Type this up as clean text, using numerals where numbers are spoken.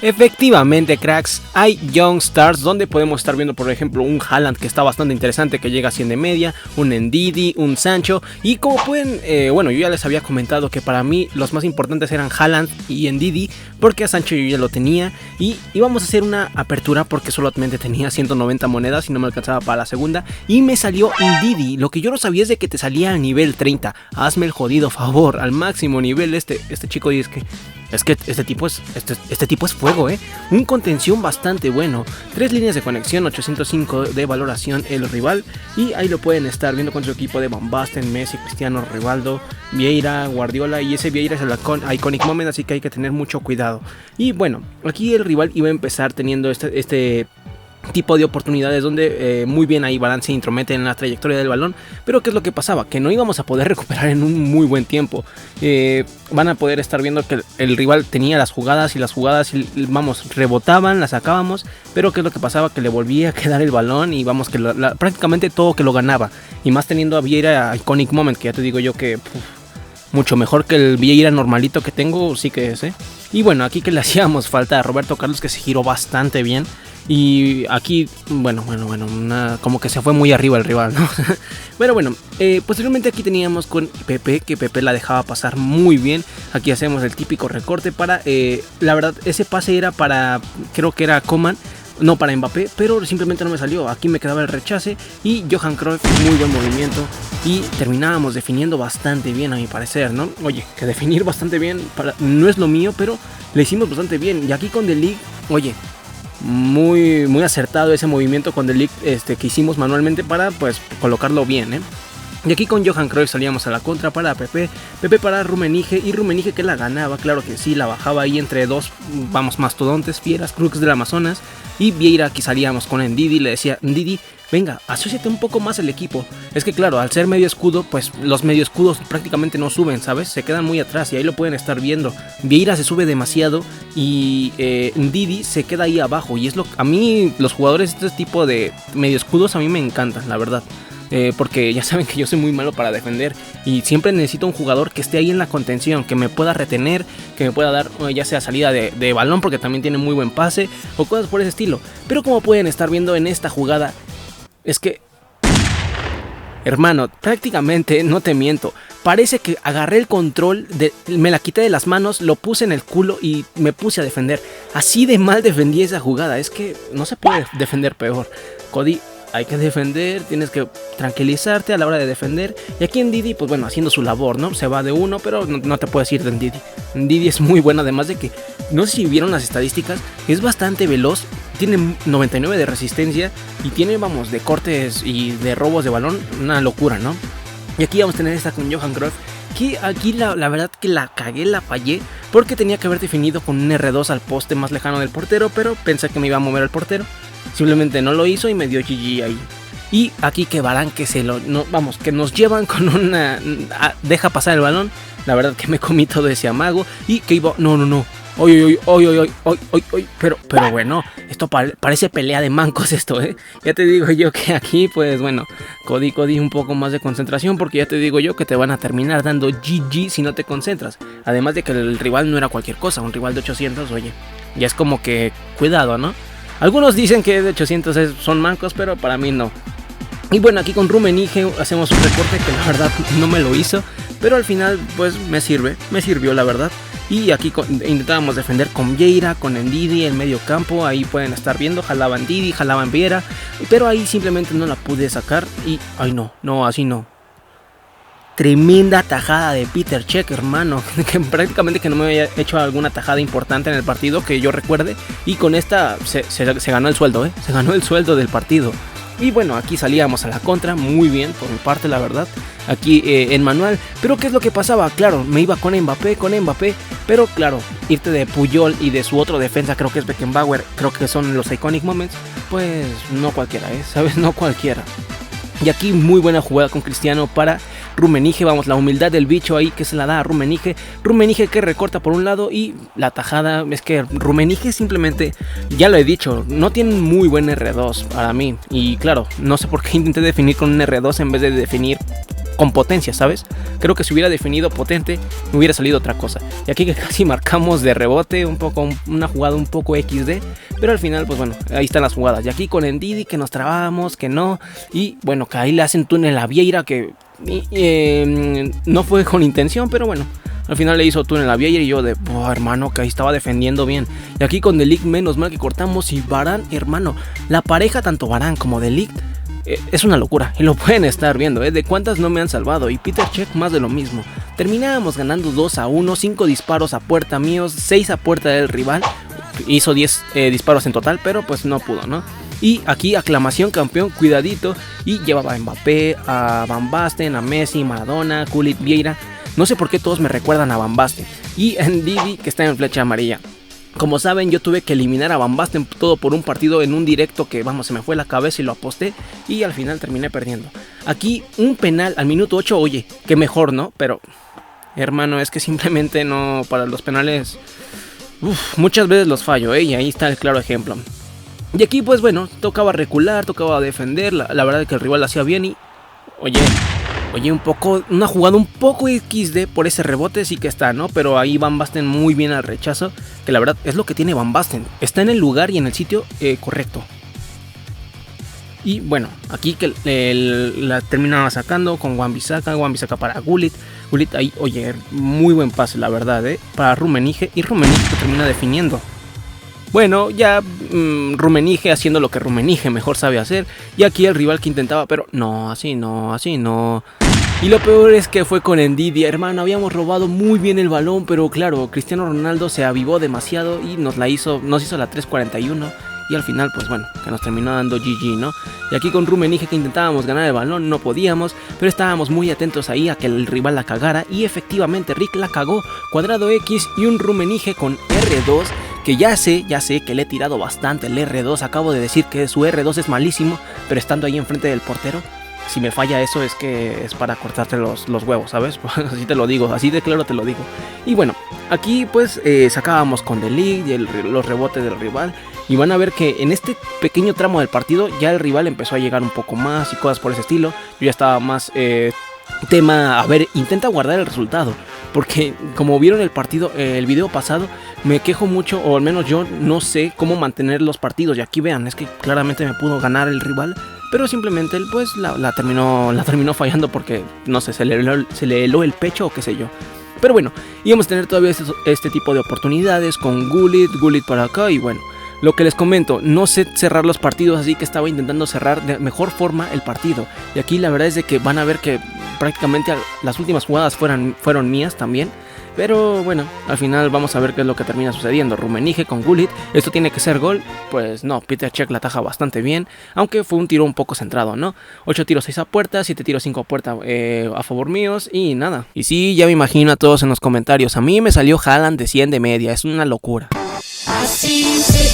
Efectivamente, cracks, hay Young Stars donde podemos estar viendo, por ejemplo, un Haaland que está bastante interesante, que llega a 100 de media, un Ndidi, un Sancho. Y como pueden, bueno, yo ya les había comentado que para mí los más importantes eran Haaland y Ndidi, porque a Sancho yo ya lo tenía. Y íbamos a hacer una apertura porque solamente tenía 190 monedas y no me alcanzaba para la segunda. Y me salió Ndidi. Lo que yo no sabía es de que te salía a nivel 30. Hazme el jodido favor, al máximo nivel este chico. Y es que este tipo es fuego, un contención bastante bueno, 3 líneas de conexión, 805 de valoración el rival, y ahí lo pueden estar viendo con su equipo de Van Basten, Messi, Cristiano, Rivaldo, Vieira, Guardiola, y ese Vieira es el Iconic Moment, así que hay que tener mucho cuidado. Y bueno, aquí el rival iba a empezar teniendo este tipo de oportunidades donde muy bien ahí Varane se intromete en la trayectoria del balón, pero ¿qué es lo que pasaba? Que no íbamos a poder recuperar en un muy buen tiempo. Van a poder estar viendo que el rival tenía las jugadas vamos, rebotaban, las sacábamos, pero ¿qué es lo que pasaba? Que le volvía a quedar el balón y vamos, que prácticamente todo que lo ganaba, y más teniendo a Vieira Iconic Moment, que ya te digo yo que mucho mejor que el Vieira normalito que tengo, sí que es, Y bueno, aquí que le hacíamos falta a Roberto Carlos, que se giró bastante bien. Y aquí, bueno, como que se fue muy arriba el rival, ¿no? Pero bueno, posteriormente aquí teníamos con Pepe, que Pepe la dejaba pasar muy bien. Aquí hacemos el típico recorte para, la verdad, ese pase era para, creo que era Coman, no para Mbappé, pero simplemente no me salió. Aquí me quedaba el rechace y Johan Cruyff, muy buen movimiento. Y terminábamos definiendo bastante bien, a mi parecer, ¿no? Oye, que definir bastante bien no es lo mío, pero le hicimos bastante bien. Y aquí con The League, oye, muy acertado ese movimiento con The League que hicimos manualmente para pues colocarlo bien, Y aquí con Johan Cruyff salíamos a la contra para Pepe para Rummenigge, y Rummenigge que la ganaba, claro que sí, la bajaba ahí entre dos, vamos, mastodontes, fieras, crux del Amazonas. Y Vieira, aquí salíamos con Ndidi, le decía, Ndidi, venga, asóciate un poco más al equipo. Es que claro, al ser medio escudo, pues los medio escudos prácticamente no suben, ¿sabes? Se quedan muy atrás y ahí lo pueden estar viendo. Vieira se sube demasiado y Ndidi se queda ahí abajo. Y a mí los jugadores de este tipo de medio escudos a mí me encantan, la verdad. Porque ya saben que yo soy muy malo para defender y siempre necesito un jugador que esté ahí en la contención, que me pueda retener, que me pueda dar ya sea salida de balón, porque también tiene muy buen pase o cosas por ese estilo. Pero como pueden estar viendo en esta jugada, es que, hermano, prácticamente, no te miento, parece que agarré el control, me la quité de las manos, lo puse en el culo y me puse a defender. Así de mal defendí esa jugada, es que no se puede defender peor. Cody, hay que defender, tienes que tranquilizarte a la hora de defender. Y aquí Ndidi, pues bueno, haciendo su labor, ¿no? Se va de uno, pero no te puedes ir de Ndidi. Ndidi es muy bueno, además de que, no sé si vieron las estadísticas, es bastante veloz, tiene 99 de resistencia y tiene, vamos, de cortes y de robos de balón, una locura, ¿no? Y aquí vamos a tener esta con Johan Cruyff, que aquí la verdad que la cagué, la fallé, porque tenía que haber definido con un R2 al poste más lejano del portero, pero pensé que me iba a mover el portero. Simplemente no lo hizo y me dio GG ahí. Y aquí que Varane que nos llevan con una... deja pasar el balón. La verdad que me comí todo ese amago. Y que iba... No. Oy. Pero bueno, esto parece pelea de mancos esto, Ya te digo yo que aquí, pues bueno, Cody un poco más de concentración, porque ya te digo yo que te van a terminar dando GG si no te concentras. Además de que el rival no era cualquier cosa, un rival de 800, oye, ya es como que cuidado, ¿no? Algunos dicen que de 800 son mancos, pero para mí no. Y bueno, aquí con Rummenigge hacemos un recorte que la verdad no me lo hizo, pero al final pues me sirvió la verdad. Y aquí intentábamos defender con Vieira, con Ndidi, el medio campo, ahí pueden estar viendo, jalaban Ndidi, jalaban Vieira, pero ahí simplemente no la pude sacar y, ay no, así no. Tremenda tajada de Peter Cech, hermano, que prácticamente que no me había hecho alguna tajada importante en el partido que yo recuerde, y con esta se ganó el sueldo, se ganó el sueldo del partido. Y bueno, aquí salíamos a la contra, muy bien por mi parte, la verdad, aquí en manual. Pero ¿qué es lo que pasaba? Claro, me iba con Mbappé, pero claro, irte de Puyol y de su otro defensa, creo que es Beckenbauer, creo que son los Iconic Moments, pues no cualquiera, ¿sabes? No cualquiera. Y aquí muy buena jugada con Cristiano para Rummenigge, vamos, la humildad del bicho ahí que se la da a Rummenigge que recorta por un lado, y la tajada es que Rummenigge simplemente, ya lo he dicho, no tiene muy buen R2 para mí, y claro, no sé por qué intenté definir con un R2 en vez de definir con potencia, ¿sabes? Creo que si hubiera definido potente, me hubiera salido otra cosa. Y aquí que casi marcamos de rebote, una jugada un poco XD, pero al final, pues bueno, ahí están las jugadas. Y aquí con Ndidi, que nos trabamos, que no, y bueno, que ahí le hacen túnel a Vieira, que no fue con intención, pero bueno. Al final le hizo túnel a Vieira y yo de, hermano, que ahí estaba defendiendo bien. Y aquí con De Ligt, menos mal que cortamos. Y Varane, hermano, la pareja tanto Varane como De Ligt es una locura. Y lo pueden estar viendo, de cuántas no me han salvado. Y Peter Cech más de lo mismo. Terminábamos ganando 2-1, 5 disparos a puerta míos, 6 a puerta del rival. Hizo 10 disparos en total, pero pues no pudo, ¿no? Y aquí aclamación campeón, cuidadito. Y llevaba a Mbappé, a Van Basten, a Messi, Maradona, Gullit, Vieira. No sé por qué todos me recuerdan a Van Basten. Y Ndidi, que está en flecha amarilla. Como saben, yo tuve que eliminar a Van Basten todo por un partido en un directo que, vamos, se me fue la cabeza y lo aposté. Y al final terminé perdiendo. Aquí un penal al minuto 8, oye, que mejor, ¿no? Pero, hermano, es que simplemente no, para los penales, muchas veces los fallo, y ahí está el claro ejemplo. Y aquí, pues bueno, tocaba recular, tocaba defender. La verdad es que el rival lo hacía bien y, oye, una jugada un poco XD por ese rebote sí que está, ¿no? Pero ahí Van Basten muy bien al rechazo, que la verdad es lo que tiene Van Basten. Está en el lugar y en el sitio correcto. Y bueno, aquí que la terminaba sacando con Wan-Bissaka para Gullit. Gullit ahí, oye, muy buen pase, la verdad, para Rummenigge. Y Rummenigge termina definiendo. Bueno, ya Rummenigge haciendo lo que Rummenigge mejor sabe hacer. Y aquí el rival que intentaba, pero no, así no. Y lo peor es que fue con Ndidi, hermano. Habíamos robado muy bien el balón, pero claro, Cristiano Ronaldo se avivó demasiado y nos hizo la 3.41. Y al final, pues bueno, que nos terminó dando GG, ¿no? Y aquí con Rummenigge que intentábamos ganar el balón, no podíamos, pero estábamos muy atentos ahí a que el rival la cagara. Y efectivamente Rick la cagó, cuadrado X y un Rummenigge con R2. Que ya sé que le he tirado bastante el R2. Acabo de decir que su R2 es malísimo, pero estando ahí enfrente del portero, si me falla eso es que es para cortarte los huevos, ¿sabes? Así te lo digo, así de claro te lo digo. Y bueno, aquí pues sacábamos con De Ligt y los rebotes del rival. Y van a ver que en este pequeño tramo del partido ya el rival empezó a llegar un poco más y cosas por ese estilo. Yo ya estaba más tema, a ver, intenta guardar el resultado. Porque como vieron el partido, el video pasado, me quejo mucho, o al menos yo no sé cómo mantener los partidos. Y aquí vean, es que claramente me pudo ganar el rival, pero simplemente él pues la terminó fallando porque, no sé, se le heló el pecho o qué sé yo. Pero bueno, íbamos a tener todavía este tipo de oportunidades con Gullit para acá y bueno. Lo que les comento, no sé cerrar los partidos, así que estaba intentando cerrar de mejor forma el partido. Y aquí la verdad es de que van a ver que prácticamente las últimas jugadas fueron mías también. Pero bueno, al final vamos a ver qué es lo que termina sucediendo. Rummenigge con Gullit, esto tiene que ser gol. Pues no, Peter Cech la ataja bastante bien, aunque fue un tiro un poco centrado, ¿no? 8 tiros 6 a puerta, 7 tiros 5 a puerta a favor míos y nada. Y sí, ya me imagino a todos en los comentarios, a mí me salió Haaland de 100 de media, es una locura. Así se